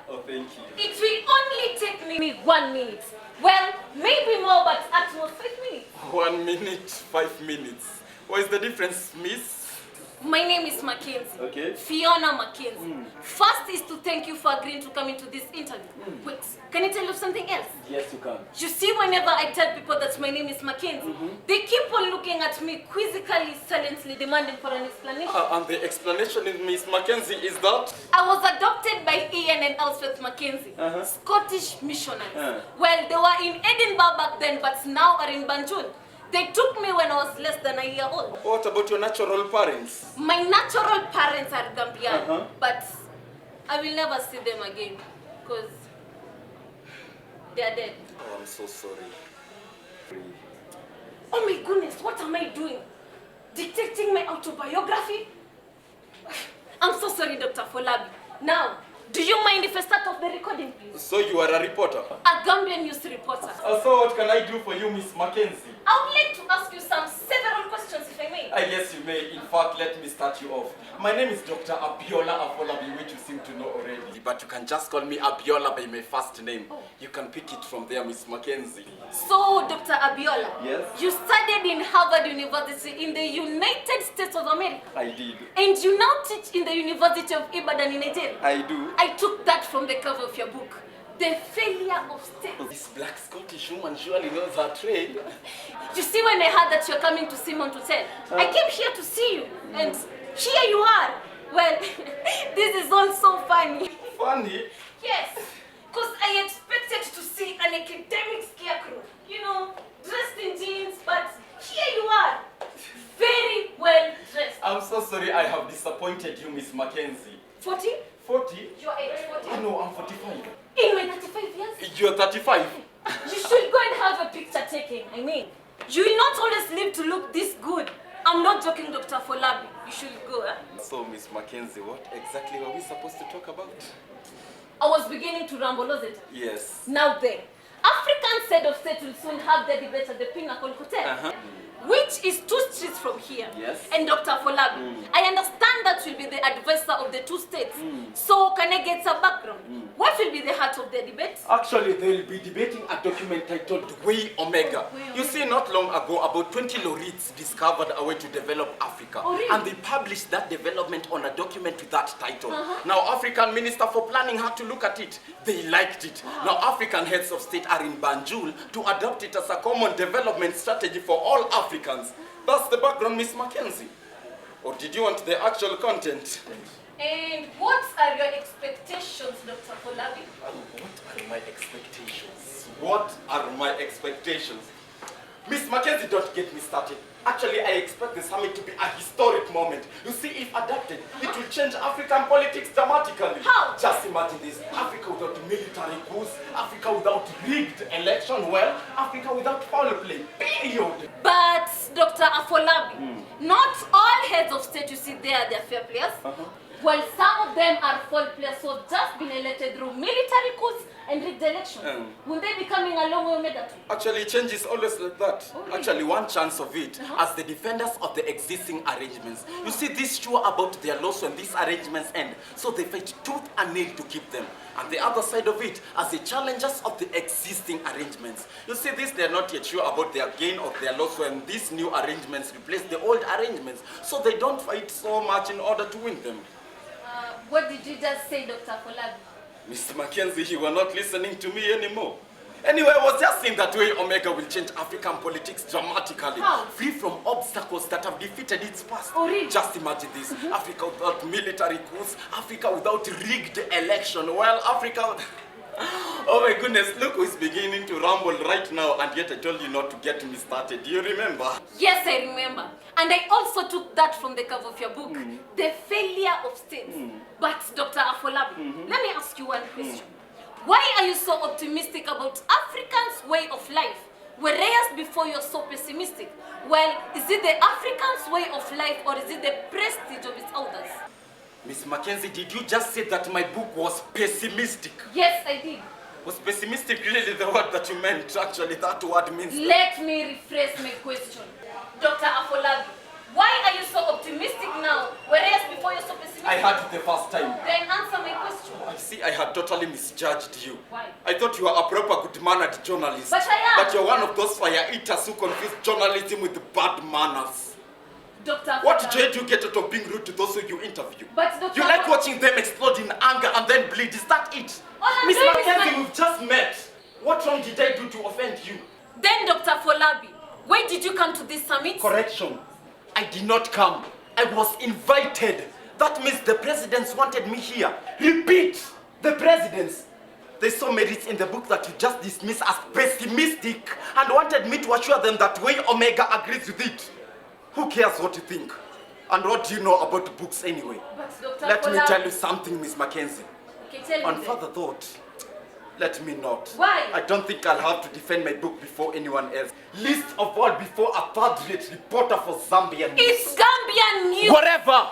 Oh, thank you. It will only take me 1 minute. Well, maybe more, but at most 5 minutes. 1 minute, 5 minutes. What is the difference, miss? My name is Mackenzie. Okay. Fiona Mackenzie. First is to thank you for agreeing to come into this interview. Wait, can I tell you something else? Yes, you can. You see, whenever I tell people that my name is Mackenzie, they keep on looking at me quizzically, silently, demanding for an explanation. And the explanation, Miss Mackenzie, is that? I was adopted by Ian and Elspeth Mackenzie, Scottish missionaries. Well, they were in Edinburgh back then, but now are in Banjul. They took me when I was less than a year old. What about your natural parents? My natural parents are Gambian, but I will never see them again because they are dead. Oh, I'm so sorry. Oh my goodness, what am I doing? Dictating my autobiography? I'm so sorry, Dr. Folabi. Now, do you mind if I start off the recording, please? So you are a reporter? A Gambian news reporter. So what can I do for you, Miss Mackenzie? I would like to ask you several questions, if I may. Yes, you may. In fact, let me start you off. My name is Dr. Abiola Afolabi, which you seem to know already. But you can just call me Abiola by my first name. You can pick it from there, Miss Mackenzie. So, Dr. Abiola, Yes? you studied in Harvard University in the United States of America. I did. And you now teach in the University of Ibadan in Nigeria. I do. I took that from the cover of your book, The Failure of State. This black Scottish woman surely knows her trade. You see, when I heard that you're coming to see Mount Hotel, I came here to see you, and here you are. Well, this is all so funny. Funny? Yes, because I expected to see an academic scarecrow, you know, dressed in jeans, but here you are, very well dressed. I'm so sorry I have disappointed you, Miss Mackenzie. 40? 40? You're age 40. Oh, no, I'm 45. In my 35 years? You're 35. You should go and have a picture taken. I mean, you will not always live to look this good. I'm not joking, Dr. Folabi. You should go. So, Miss Mackenzie, what exactly were we supposed to talk about? I was beginning to ramble, was it? Yes. Now then, African head of state will soon have their debate at the Pinnacle Hotel, which is 2 streets from here. Yes. And Dr. Folabi, I understand that will be the advisor of the 2 states. So can I get some background? What will be the heart of the debate? Actually, they'll be debating a document titled Way Omega. You see, not long ago, about 20 laureates discovered a way to develop Africa. Oh, really? And they published that development on a document with that title. Now, African Minister for Planning had to look at it. They liked it. Now, African heads of state are in Banjul to adopt it as a common development strategy for all Africans. That's the background, Miss Mackenzie. Or did you want the actual content? And what are your expectations, Dr. Folabi? What are my expectations? What are my expectations? Miss Mackenzie, don't get me started. Actually, I expect the summit to be a historic moment. You see, if adapted, it will change African politics dramatically. How? Just imagine this. Africa without military coups, Africa without rigged election, well, Africa without foul play, period. But, Dr. Afolabi, not all heads of state you see there, they're fair players. Well, some of them are foul players who have just been elected through military coups and rigged elections. Will they be coming along with Omega too? Actually, change is always like that. Really? Actually, one chance of it as the defenders of the existing arrangements. You see, this sure about their loss when these arrangements end. So they fight tooth and nail to keep them. And the other side of it, as the challengers of the existing arrangements. You see, this they're not yet sure about their gain or their loss when these new arrangements replace the old arrangements. So they don't fight so much in order to win them. What did you just say, Dr. Folabi? Mr. Mackenzie, you were not listening to me anymore. Anyway, I was just saying that Way Omega will change African politics dramatically. How? Free from obstacles that have defeated its past. Oh, really? Just imagine this. Africa without military coups, Africa without rigged election. Well, Africa... Oh my goodness, look who's beginning to rumble right now, and yet I told you not to get me started. Do you remember? Yes, I remember. And I also took that from the cover of your book, The Failure of States. But, Dr. Afolabi, let me ask you one question. Why are you so optimistic about Africans' way of life, whereas before you're so pessimistic? Well, is it the Africans' way of life, or is it the prestige of its authors? Miss Mackenzie, did you just say that my book was pessimistic? Yes, I did. Was pessimistic really the word that you meant? Actually, that word means... Let me rephrase my question. Dr. Afolabi, why are you so optimistic now, whereas before you're so pessimistic? I heard it the first time. Then answer my question. I see I had totally misjudged you. Why? I thought you were a proper good-mannered journalist. But I am. But you're one of those fire eaters who confuse journalism with bad manners. Dr. What joy do you get out of being rude to those who you interview? But Dr. You like watching them explode in anger and then bleed. Is that it? All I'm Miss doing is Mackenzie, we've just met. What wrong did I do to offend you? Then, Dr. Folabi, why did you come to this summit? Correction. I did not come. I was invited. That means the presidents wanted me here. Repeat! The presidents. They saw merits in the book that you just dismissed as pessimistic and wanted me to assure them that Way Omega agrees with it. Who cares what you think? And what do you know about books anyway? But Dr. Let me Folabi... tell you something, Miss Mackenzie. Okay, tell me On then. further thought, let me not. Why? I don't think I'll have to defend my book before anyone else. Least of all before a third-rate reporter for Zambia News. It's Gambian news! Whatever!